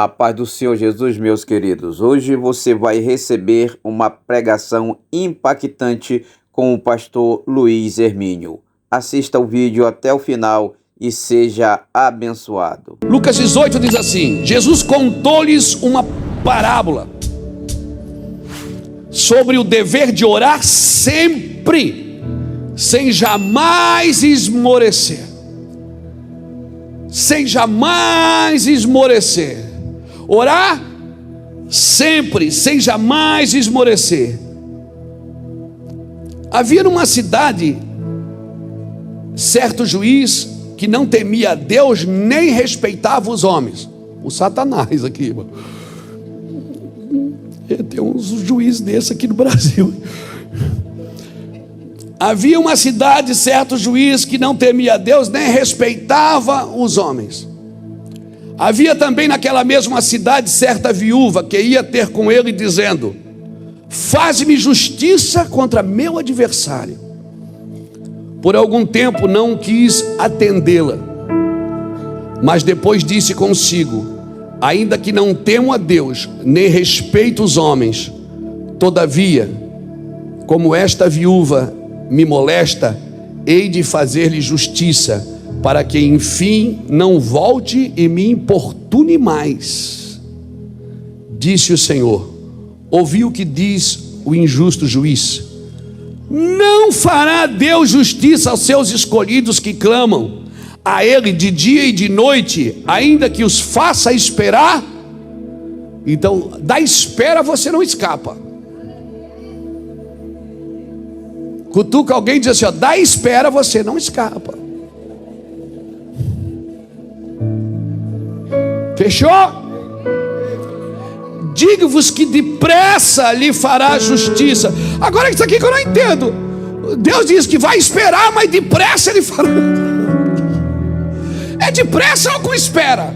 A paz do Senhor Jesus, meus queridos. Hoje você vai receber uma pregação impactante com o pastor Luiz Hermínio. Assista o vídeo até o final e seja abençoado. Lucas 18 diz assim: Jesus contou-lhes uma parábola sobre o dever de orar sempre, sem jamais esmorecer. Sem jamais esmorecer. Orar sempre, sem jamais esmorecer. Havia numa cidade certo juiz que não temia a Deus nem respeitava os homens. O Satanás aqui, irmão. Tem uns juízes desse aqui no Brasil. Havia uma cidade certo juiz que não temia a Deus nem respeitava os homens. Havia também naquela mesma cidade certa viúva que ia ter com ele dizendo: faz-me justiça contra meu adversário. Por algum tempo não quis atendê-la, mas depois disse consigo: ainda que não temo a Deus, nem respeito os homens, todavia, como esta viúva me molesta, hei de fazer-lhe justiça, para que enfim não volte e me importune mais. Disse o Senhor: ouvi o que diz o injusto juiz. Não fará Deus justiça aos seus escolhidos que clamam a Ele de dia e de noite, ainda que os faça esperar? Então, da espera você não escapa. Cutuca alguém e diz assim: ó, da espera você não escapa. Fechou? Digo-vos que depressa lhe fará justiça. Agora isso aqui que eu não entendo. Deus diz que vai esperar, mas depressa ele fará. É depressa ou com espera?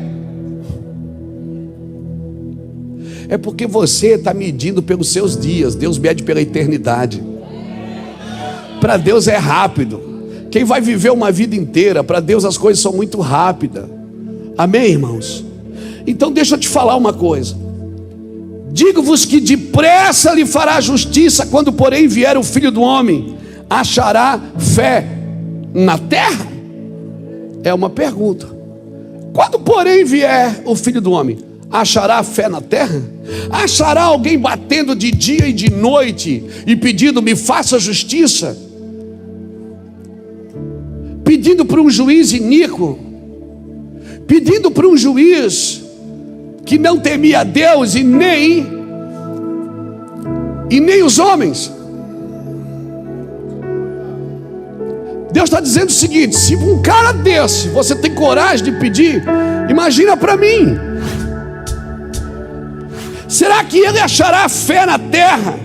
É porque você está medindo pelos seus dias. Deus mede pela eternidade. Para Deus é rápido. Quem vai viver uma vida inteira, para Deus as coisas são muito rápidas. Amém, irmãos? Então deixa eu te falar uma coisa. Digo-vos que depressa lhe fará justiça, quando porém vier o Filho do Homem, achará fé na terra? É uma pergunta. Quando porém vier o Filho do Homem, achará fé na terra? Achará alguém batendo de dia e de noite e pedindo: me faça justiça? Pedindo para um juiz iníquo, pedindo para um juiz que não temia a Deus e nem os homens. Deus está dizendo o seguinte: se um cara desse você tem coragem de pedir, imagina para mim. Será que ele achará fé na terra?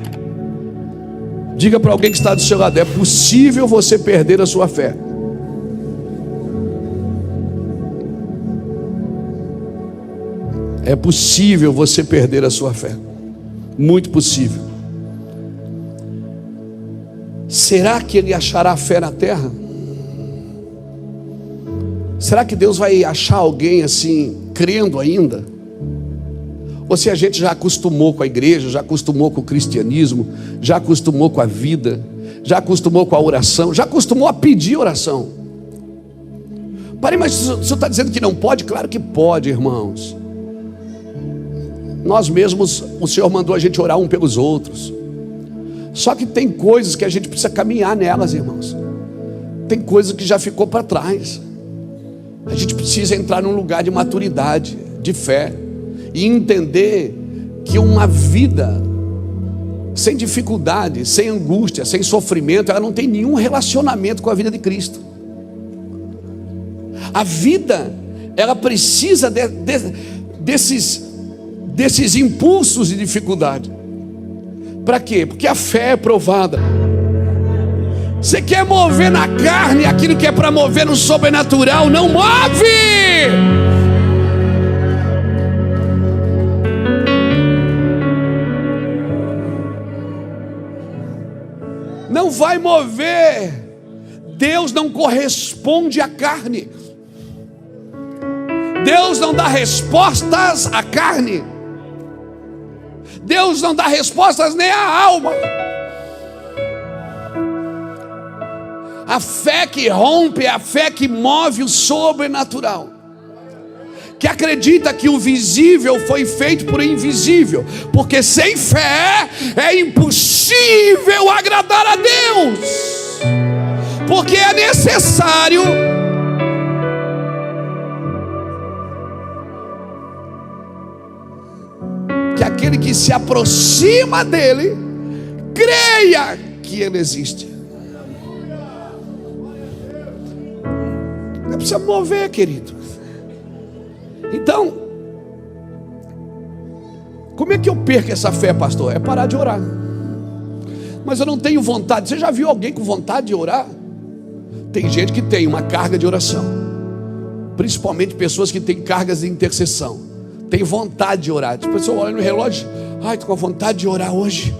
Diga para alguém que está do seu lado: é possível você perder a sua fé. É possível você perder a sua fé. Muito possível. Será que ele achará fé na terra? Será que Deus vai achar alguém assim, crendo ainda? Ou se a gente já acostumou com a igreja, já acostumou com o cristianismo, já acostumou com a vida, já acostumou com a oração, já acostumou a pedir oração? Parei, mas o senhor está dizendo que não pode? Claro que pode, irmãos. Nós mesmos, o Senhor mandou a gente orar um pelos outros. Só que tem coisas que a gente precisa caminhar nelas, irmãos. Tem coisas que já ficou para trás. A gente precisa entrar num lugar de maturidade, de fé, e entender que uma vida sem dificuldade, sem angústia, sem sofrimento, ela não tem nenhum relacionamento com a vida de Cristo. A vida, ela precisa desses impulsos de dificuldade. Para quê? Porque a fé é provada. Você quer mover na carne aquilo que é para mover no sobrenatural? Não move! Não vai mover. Deus não corresponde à carne. Deus não dá respostas à carne. Deus não dá respostas nem à alma. A fé que rompe é a fé que move o sobrenatural, que acredita que o visível foi feito por invisível, porque sem fé é impossível agradar a Deus, porque é necessário que aquele que se aproxima dele creia que ele existe. Não precisa mover, querido. Então, como é que eu perco essa fé, pastor? É parar de orar. Mas eu não tenho vontade. Você já viu alguém com vontade de orar? Tem gente que tem uma carga de oração, principalmente pessoas que têm cargas de intercessão. Tem vontade de orar. A pessoa olha no relógio, ai, estou com vontade de orar hoje.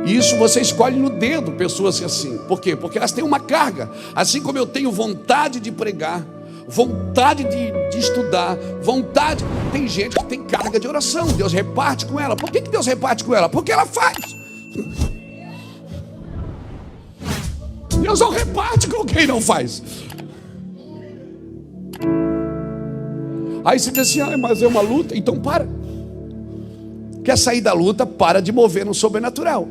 E isso você escolhe no dedo pessoas assim. Por quê? Porque elas têm uma carga. Assim como eu tenho vontade de pregar, vontade de estudar, vontade. Tem gente que tem carga de oração. Deus reparte com ela. Por que Deus reparte com ela? Porque ela faz. Deus não reparte com quem não faz. Aí você diz assim, mas é uma luta. Então para. Quer sair da luta? Para de mover no sobrenatural.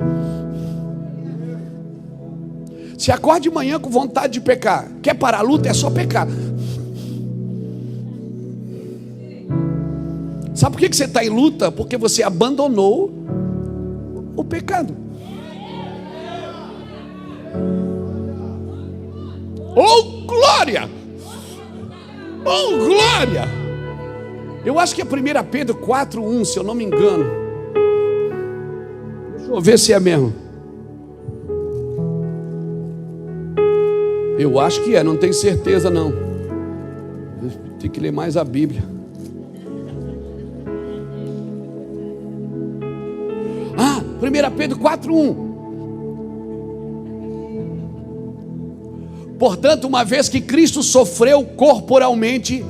Se acorda de manhã com vontade de pecar, quer parar a luta? É só pecar. Sabe por que você está em luta? Porque você abandonou o pecado. Oh glória! Oh glória! Eu acho que é 1 Pedro 4:1, se eu não me engano. Deixa eu ver se é mesmo. Eu acho que é, não tenho certeza não. Tem que ler mais a Bíblia. 1 Pedro 4:1. Portanto, uma vez que Cristo sofreu corporalmente,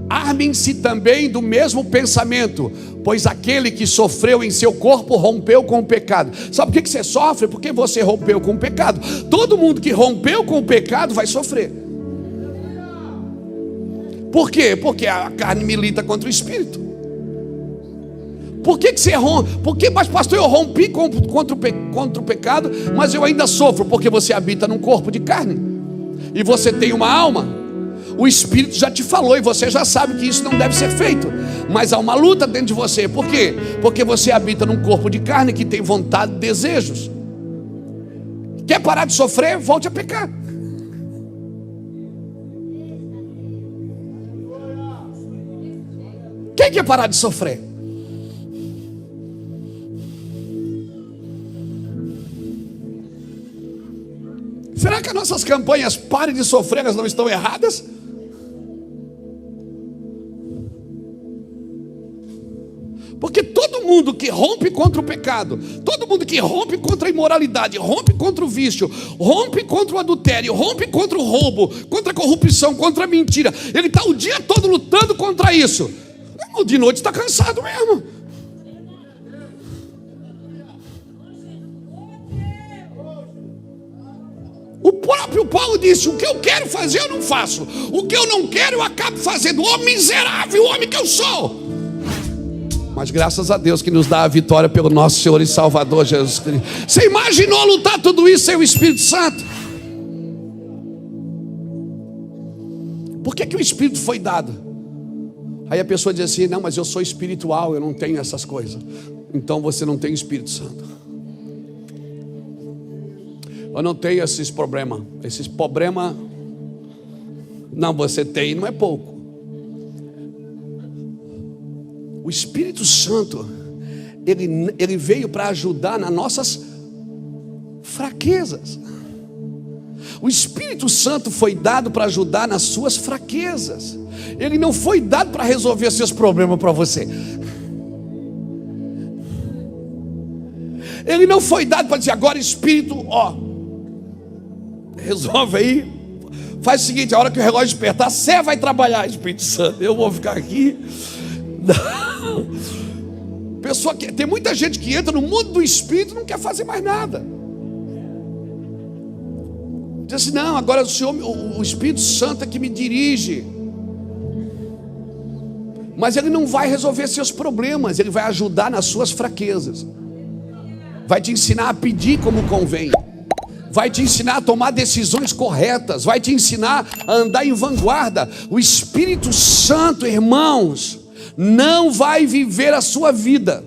armem-se também do mesmo pensamento, pois aquele que sofreu em seu corpo rompeu com o pecado. Sabe por que você sofre? Porque você rompeu com o pecado. Todo mundo que rompeu com o pecado vai sofrer. Por quê? Porque a carne milita contra o espírito. Por que você rompe? Porque, mas pastor, eu rompi contra o pecado, mas eu ainda sofro. Porque você habita num corpo de carne e você tem uma alma. O Espírito já te falou e você já sabe que isso não deve ser feito. Mas há uma luta dentro de você. Por quê? Porque você habita num corpo de carne que tem vontade e desejos. Quer parar de sofrer? Volte a pecar. Quem quer parar de sofrer? Será que as nossas campanhas "pare de sofrer" elas não estão erradas? Porque todo mundo que rompe contra o pecado, todo mundo que rompe contra a imoralidade, rompe contra o vício, rompe contra o adultério, rompe contra o roubo, contra a corrupção, contra a mentira, ele está o dia todo lutando contra isso. De noite está cansado mesmo. O próprio Paulo disse: o que eu quero fazer eu não faço, o que eu não quero eu acabo fazendo. Ô miserável homem que eu sou! Mas graças a Deus que nos dá a vitória pelo nosso Senhor e Salvador Jesus Cristo. Você imaginou lutar tudo isso sem o Espírito Santo? Por que o Espírito foi dado? Aí a pessoa diz assim: não, mas eu sou espiritual, eu não tenho essas coisas. Então você não tem Espírito Santo. Eu não tenho esses problemas. Esses problemas não, você tem, não é pouco. O Espírito Santo, ele veio para ajudar nas nossas fraquezas. O Espírito Santo foi dado para ajudar nas suas fraquezas. Ele não foi dado para resolver seus problemas para você. Ele não foi dado para dizer: agora Espírito, resolve aí, Faz o seguinte, a hora que o relógio despertar, você vai trabalhar, Espírito Santo. Eu vou ficar aqui. Não. Pessoa que, tem muita gente que entra no mundo do Espírito e não quer fazer mais nada. Diz assim, não, agora o Senhor, o Espírito Santo é que me dirige. Mas ele não vai resolver seus problemas, ele vai ajudar nas suas fraquezas. Vai te ensinar a pedir como convém. Vai te ensinar a tomar decisões corretas. Vai te ensinar a andar em vanguarda. O Espírito Santo, irmãos, não vai viver a sua vida.